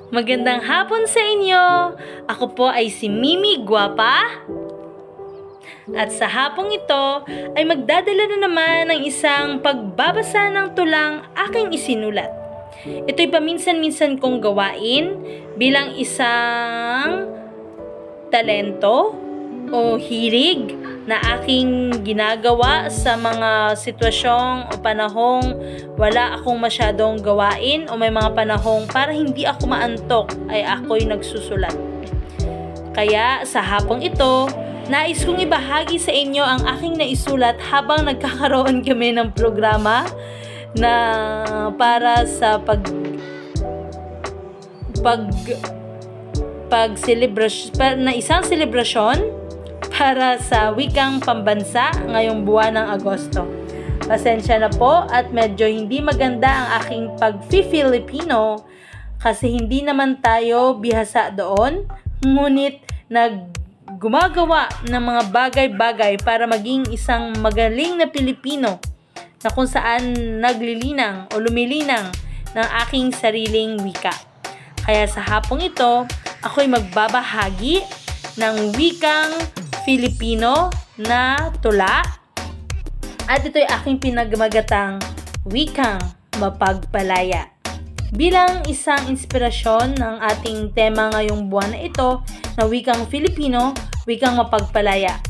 Magandang hapon sa inyo! Ako po ay si Mimi Guapa. At sa hapong ito ay magdadala na naman ng isang pagbabasa ng tulang aking isinulat. Ito'y paminsan-minsan kong gawain bilang isang talento o hilig na aking ginagawa sa mga sitwasyong o panahong wala akong masyadong gawain o may mga panahong para hindi ako maantok ay ako'y nagsusulat. Kaya sa hapong ito, nais kong ibahagi sa inyo ang aking naisulat habang nagkakaroon kami ng programa na para sa isang selebrasyon para sa wikang pambansa ngayong buwan ng Agosto. Pasensya na po at medyo hindi maganda ang aking pag-Filipino kasi hindi naman tayo bihasa doon, ngunit gumagawa ng mga bagay-bagay para maging isang magaling na Pilipino na kung saan naglilinang o lumilinang ng aking sariling wika. Kaya sa hapong ito, ako'y magbabahagi ng wikang Filipino na tula at ito'y aking pinagmagatang wikang mapagpalaya. Bilang isang inspirasyon ng ating tema ngayong buwan na ito na wikang Filipino, wikang mapagpalaya.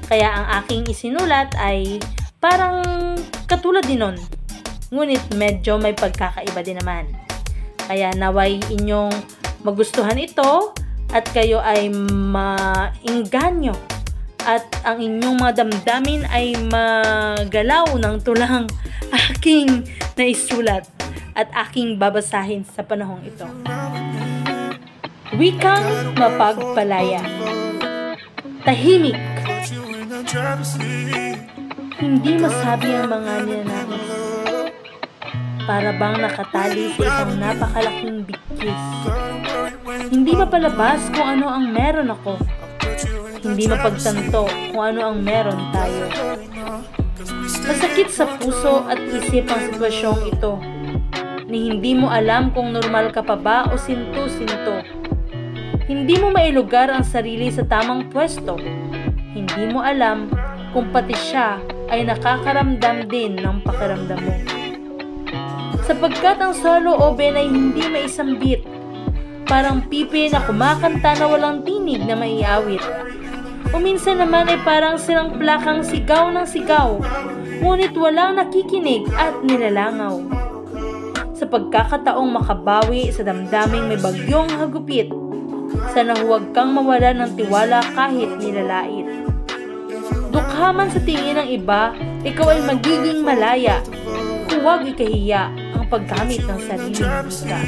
Kaya ang aking isinulat ay parang katulad din nun, ngunit medyo may pagkakaiba din naman. Kaya naway inyong magustuhan ito at kayo ay maingganyo at ang inyong mga damdamin ay magalaw ng tulang aking naisulat at aking babasahin sa panahong ito. Wikang mapagpalaya. Tahimik. Hindi masabi ang mga ninanais. Para bang nakatali sa isang napakalaking bigkis. Hindi mapalabas kung ano ang meron ako. Hindi mapagtanto kung ano ang meron tayo. Masakit sa puso at isip ang sitwasyong ito, ni hindi mo alam kung normal ka pa ba o sinto-sinto. Hindi mo mailugar ang sarili sa tamang pwesto. Hindi mo alam kung pati siya ay nakakaramdam din ng pakiramdam mo. Sapagkat ang solo oben ay hindi maisambit, parang pipi na kumakanta na walang tinig na maiawit. O minsan naman ay parang silang plakang sigaw ng sigaw, ngunit walang nakikinig at nilalangaw. Sa pagkakataong makabawi sa damdaming may bagyong hagupit, sana huwag kang mawala ng tiwala kahit nilalait. Dukha man sa tingin ng iba, ikaw ay magiging malaya. Huwag ikahiya ang paggamit ng sariling wika.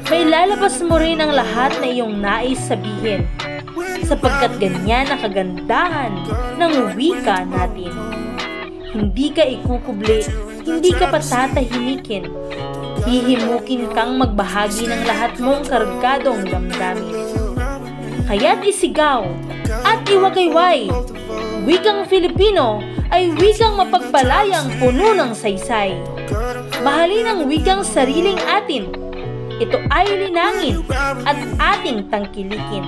May lalabas mo rin ang lahat na iyong nais sabihin, sapagkat ganyan ang kagandahan ng wika natin. Hindi ka ikukubli, hindi ka patatahimikin. Hihimukin kang magbahagi ng lahat mong kargadong damdamin. Kaya't isigaw at iwagayway. Wikang Filipino ay wikang mapagpalayang puno ng saysay. Mahalin ang wikang sariling atin. Ito ay linangin at ating tangkilikin.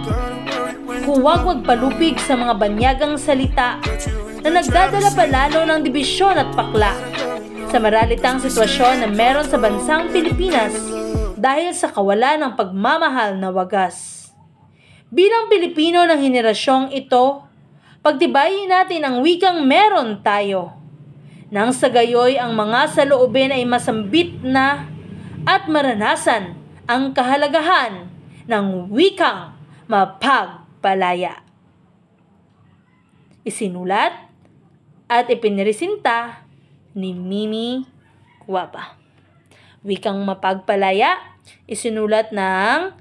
Huwag magpalupig sa mga banyagang salita na nagdadala palalo ng dibisyon at pakla sa maralitang sitwasyon na meron sa bansang Pilipinas dahil sa kawalan ng pagmamahal na wagas. Bilang Pilipino ng henerasyong ito, pagtibayin natin ang wikang meron tayo. Nang sa gayoy ang mga saloobin ay masambit na at maranasan ang kahalagahan ng wikang mapagpalaya. Isinulat at ipinresinta ni Mimi Guapa. Wikang mapagpalaya, isinulat ng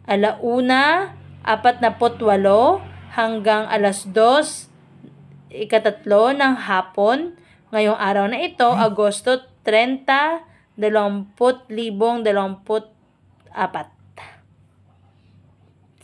1:48 hanggang 2:03 ng hapon ngayong araw na ito, Agosto 30, 2024.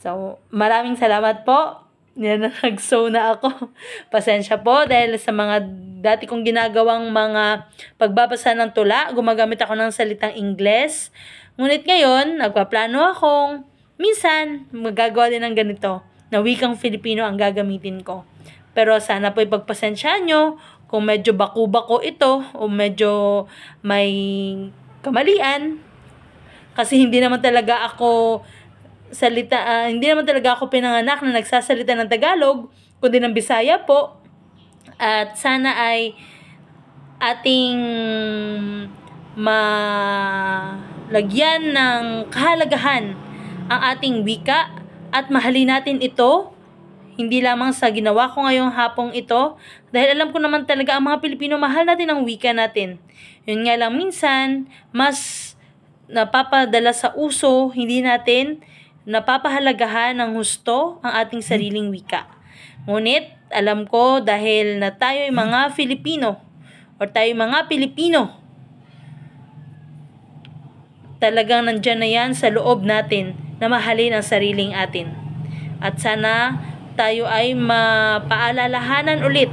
So, maraming salamat po Yan na, nag-sew na ako. Pasensya po dahil sa mga dati kong ginagawang mga pagbabasa ng tula, gumagamit ako ng salitang Ingles. Ngunit ngayon, nagpaplano akong minsan magagawa din ng ganito, na wikang Filipino ang gagamitin ko. Pero sana po ipagpasensyaan nyo kung medyo bako-bako ito o medyo may kamalian. Kasi hindi naman talaga ako hindi naman talaga ako pinanganak na nagsasalita ng Tagalog, kundi ng Bisaya po. At sana ay ating malagyan ng kahalagahan ang ating wika at mahalin natin ito, hindi lamang sa ginawa ko ngayong hapong ito, dahil alam ko naman talaga ang mga Pilipino, mahal natin ang wika natin. Yun nga lang, minsan mas napapadala sa uso, hindi natin napapahalagahan ng husto ang ating sariling wika. Ngunit, alam ko dahil na tayo ay mga Filipino o tayo mga Pilipino, talagang nandyan na yan sa loob natin na mahalin ang sariling atin. At sana tayo ay mapaalalahanan ulit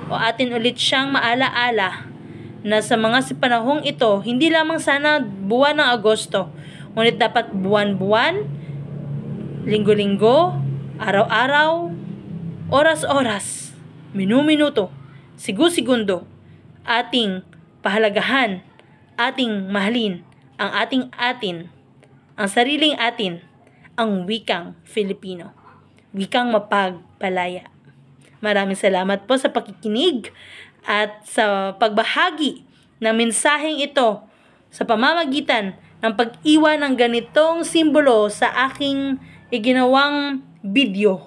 o atin ulit siyang maalaala na sa mga panahong ito, hindi lamang sana buwan ng Agosto, ngunit dapat buwan-buwan, linggo-linggo, araw-araw, oras-oras, minu-minuto, sigu-segundo, ating pahalagahan, ating mahalin, ang ating-atin, ang sariling atin, ang wikang Filipino, wikang mapagpalaya. Maraming salamat po sa pakikinig at sa pagbahagi ng mensaheng ito sa pamamagitan ng pag-iwan ng ganitong simbolo sa aking iginawang video.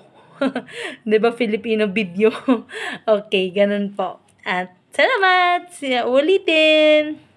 'Di ba Filipino video? Okay, ganun po. At salamat! Ulitin!